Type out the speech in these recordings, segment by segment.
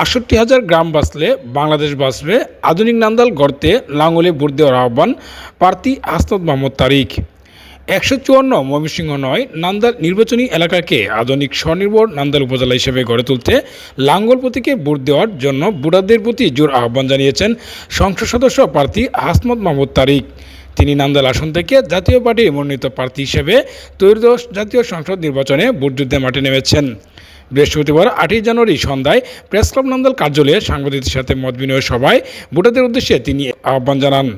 ৬৮,০০০ গ্রাম বাঁচলে বাংলাদেশ বাঁচবে। আধুনিক নান্দাল গড়তে লাঙ্গলে ভোট দেওয়ার আহ্বান প্রার্থী হাসনাত মোহাম্মদ তারিক। ১৫৪ ময়মনসিংহ নয় নান্দাল নির্বাচনী এলাকাকে আধুনিক স্বনির্ভর নান্দাল উপজেলা হিসেবে গড়ে তুলতে লাঙ্গল প্রতীকে ভোট দেওয়ার জন্য ভোটারদের প্রতি জোর আহ্বান জানিয়েছেন সংসদ সদস্য প্রার্থী হাসনাত মোহাম্মদ তারিক। তিনি নান্দাল আসন থেকে জাতীয় পার্টির মনোনীত প্রার্থী হিসেবে ত্রয়োদশ জাতীয় সংসদ নির্বাচনে ভোটযুদ্ধে মাঠে নেমেছেন। বৃহস্পতিবার ৮ই জানুয়ারি সন্ধ্যায় প্রেস ক্লাব নান্দাল কার্যালয়ে সাংবাদিকদের সাথে মতবিনিময় সভায় ভোটারদের উদ্দেশ্যে তিনি আহ্বান জানান।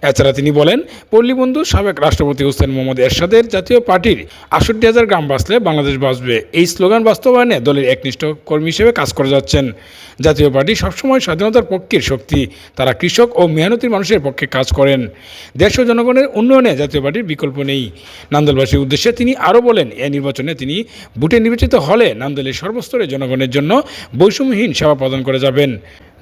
এছাড়া তিনি বলেন, পল্লীবন্ধু সাবেক রাষ্ট্রপতি হোসেন মোহাম্মদ এরশাদের জাতীয় পার্টির ৬৮,০০০ গ্রাম বাঁচলে বাংলাদেশ বাঁচবে এই স্লোগান বাস্তবায়নে দলের একনিষ্ঠ কর্মী হিসেবে কাজ করে যাচ্ছেন। জাতীয় পার্টি সবসময় স্বাধীনতার পক্ষের শক্তি। তারা কৃষক ও মেহনতি মানুষের পক্ষে কাজ করেন। দেশ ও জনগণের উন্নয়নে জাতীয় পার্টির বিকল্প নেই। নান্দালবাসীর উদ্দেশ্যে তিনি আরও বলেন, এই নির্বাচনে তিনি ভোটে নির্বাচিত হলে নান্দালের সর্বস্তরে জনগণের জন্য বৈষম্যহীন সেবা প্রদান করে যাবেন।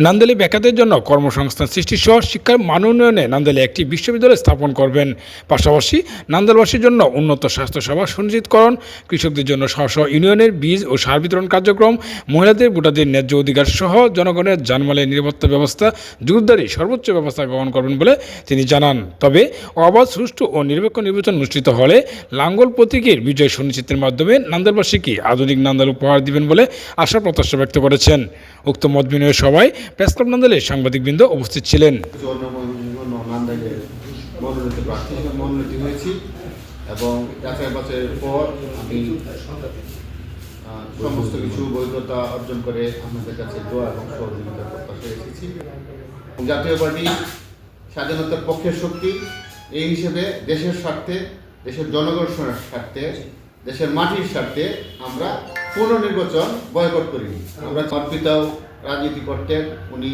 নান্দালি বেকারদের জন্য কর্মসংস্থান সৃষ্টি সহ শিক্ষার মান উন্নয়নে নান্দালে একটি বিশ্ববিদ্যালয় স্থাপন করবেন। পাশাপাশি নান্দালবাসীর জন্য উন্নত স্বাস্থ্যসেবা সুনিশ্চিতকরণ, কৃষকদের জন্য স্ব ইউনিয়নের বীজ ও সার বিতরণ কার্যক্রম, মহিলাদের ভোটারদের ন্যায্য অধিকার সহ জনগণের জানমালের নিরাপত্তা ব্যবস্থা জোরদারি সর্বোচ্চ ব্যবস্থা গ্রহণ করবেন বলে তিনি জানান। তবে অবাধ, সুষ্ঠু ও নিরপেক্ষ নির্বাচন অনুষ্ঠিত হলে লাঙ্গল প্রতীকের বিজয় সুনিশ্চিতের মাধ্যমে নান্দালবাসীকে আধুনিক নান্দাল উপহার দিবেন বলে আশা প্রত্যাশা ব্যক্ত করেছেন। উক্ত মত বিনিময় সভায় প্রেস ক্লাব নান্দালের সাংবাদিকবৃন্দ উপস্থিত ছিলেন। মনোনীত হয়েছি এবং যাচাই বাছাইয়ের পর আমি সমস্ত কিছু বৈধতা অর্জন করে আপনাদের কাছে দোয়া এবং সহযোগিতার প্রত্যাশায় এসেছি। জাতীয় পার্টি স্বাধীনতার পক্ষের শক্তি, এই হিসেবে দেশের স্বার্থে, দেশের জনগণের স্বার্থে, দেশের মাটির স্বার্থে আমরা পুনর্নির্বাচন বয়কট করিনি। আমরা পিতাও রাজনীতি করতেন, উনি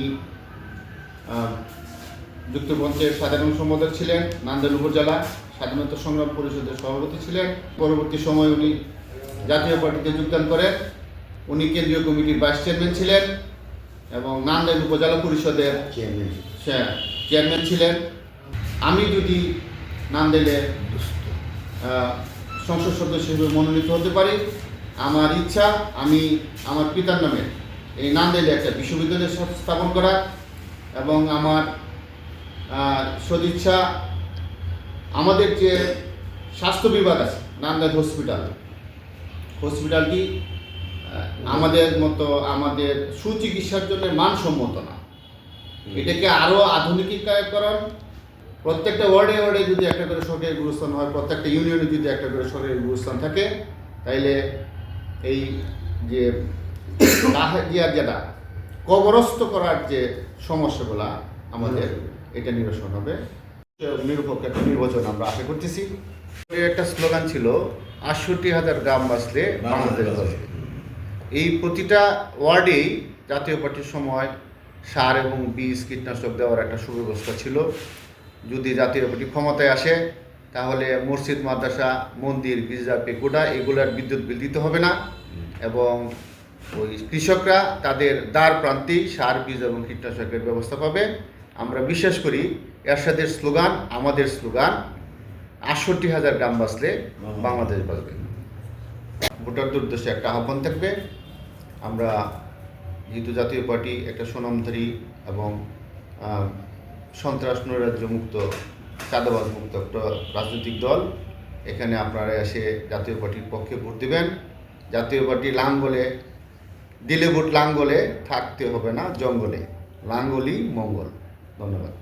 যুক্তমঞ্চের সাধারণ সম্পাদক ছিলেন, নান্দাইল উপজেলা স্বাধীনতা সংগ্রাম পরিষদের সভাপতি ছিলেন। পরবর্তী সময় উনি জাতীয় পার্টিতে যোগদান করেন। উনি কেন্দ্রীয় কমিটির ভাইস চেয়ারম্যান ছিলেন এবং নান্দাইল উপজেলা পরিষদের চেয়ারম্যান ছিলেন। আমি যদি নান্দাইলে সংসদ সদস্য হিসেবে মনোনীত হতে পারি, আমার ইচ্ছা আমি আমার পিতার নামে এই নান্দাইলে একটা বিশ্ববিদ্যালয় স্থাপন করা এবং আমার সদিচ্ছা আমাদের যে স্বাস্থ্য বিভাগ আছে নান্দাইল হসপিটালটি আমাদের মতো আমাদের সুচিকিৎসার জন্য মানসম্মত না। এটাকে আরও আধুনিকীকরণ, প্রত্যেকটা ওয়ার্ডে ওয়ার্ডে যদি একটা করে সরকারি গুরুস্থান হয়, প্রত্যেকটা ইউনিয়নে যদি একটা করে সরকারি গুরুস্থান থাকে, তাইলে এই যে যেটা কবরস্থ করার যে সমস্যাগুলা আমাদের এটা নিরসন হবে। নিরপেক্ষ একটা নির্বাচন আমরা আশা করতেছি। একটা স্লোগান ছিল ৬৮,০০০ গ্রাম বাঁচলে বাংলাদেশ বাঁচবে। এই প্রতিটা ওয়ার্ডেই জাতীয় পার্টির সময় সার এবং বীজ কীটনাশক দেওয়ার একটা সুব্যবস্থা ছিল। যদি জাতীয় পার্টি ক্ষমতায় আসে তাহলে মসজিদ, মাদ্রাসা, মন্দির, গির্জা, পেকুডা এগুলোর বিদ্যুৎ বিল দিতে হবে না এবং ওই কৃষকরা তাদের দ্বার প্রান্তেই সার, বীজ এবং কীটনাশকের ব্যবস্থা পাবে। আমরা বিশ্বাস করি এরশাদের স্লোগান আমাদের স্লোগান, ৬৮,০০০ গ্রাম বাঁচলে বাংলাদেশ বাঁচবে। ভোটারদের উদ্দেশ্যে একটা আহ্বান থাকবে, আমরা যেহেতু জাতীয় পার্টি একটা সুনামধারী এবং সন্ত্রাস নৈরাজ্য মুক্ত, চাঁদাবাজ মুক্ত একটা রাজনৈতিক দল, এখানে আপনারা এসে জাতীয় পার্টির পক্ষে ভোট দেবেন। জাতীয় পার্টি লাঙ্গলে দিলে ভোট লাঙ্গলে, থাকতে হবে না জঙ্গলে, লাঙ্গলই মঙ্গল। ধন্যবাদ।